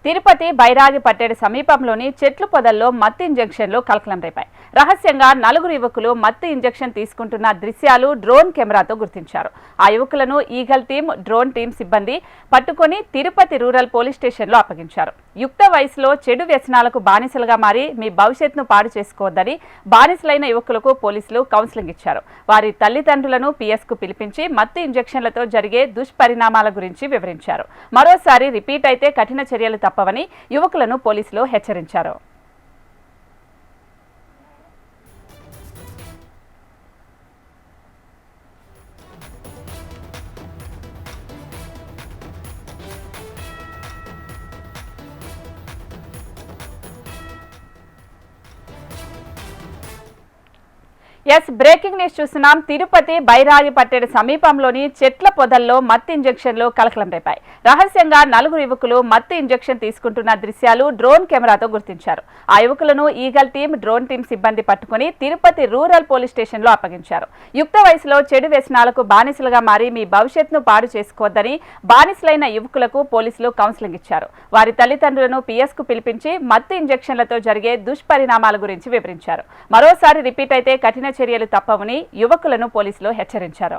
తిరుపతి బైరాగి పట్టేడు సమీపంలోని చెట్లు పొదల్లో మత్తు ఇంజెక్షన్లు కలకలం రేపాయి. రహస్యంగా 4 యువకులు మత్తు ఇంజెక్షన్ తీసుకుంటున్న దృశ్యాలు డ్రోన్ కెమెరాతో గుర్తించారు. ఆ యువకులను ఈగల్ టీం, డ్రోన్ టీం సిబ్బంది పట్టుకొని తిరుపతి రూరల్ పోలీస్ స్టేషన్లో అప్పగించారు. యుక్త వయసులో చెడు వ్యసనాలకు బానిసలుగా మారి మీ భవిష్యత్తును పాడు చేసుకోవద్దని బానిసలైన యువకులకు పోలీసులు కౌన్సిలింగ్ ఇచ్చారు. వారి తల్లిదండ్రులను పిఎస్కు పిలిపించి మత్తు ఇంజెక్షన్లతో జరిగే దుష్పరిణామాల గురించి వివరించారు. మరోసారి రిపీట్ అయితే కఠిన చర్యలు తప్పవని యువకులను పోలీసులు హెచ్చరించారు. బ్రేకింగ్ న్యూస్ చూస్తున్నాం. తిరుపతి బైరాగి పట్టేడు సమీపంలోని చెట్ల పొదల్లో మత్తు ఇంజెక్షన్లు కలకలం రేపాయి. రహస్యంగా 4 యువకులు మత్తు ఇంజెక్షన్ తీసుకుంటున్న దృశ్యాలు డ్రోన్ కెమెరాతో గుర్తించారు. ఆ యువకులను ఈగల్ టీం, డ్రోన్ టీం సిబ్బంది పట్టుకుని తిరుపతి రూరల్ పోలీస్ స్టేషన్లో అప్పగించారు. యుక్త వయసులో చెడు వ్యసనాలకు బానిసలుగా మారి మీ భవిష్యత్తును పాడు చేసుకోవద్దని బానిసలైన యువకులకు పోలీసులు కౌన్సిలింగ్ ఇచ్చారు. వారి తల్లిదండ్రులను పిఎస్కు పిలిపించి మత్తు ఇంజెక్షన్లతో జరిగే దుష్పరిణామాల గురించి వివరించారు. మరోసారి రిపీట్ అయితే కఠిన చర్యలు తప్పవని యువకులను పోలీసులు హెచ్చరించారు.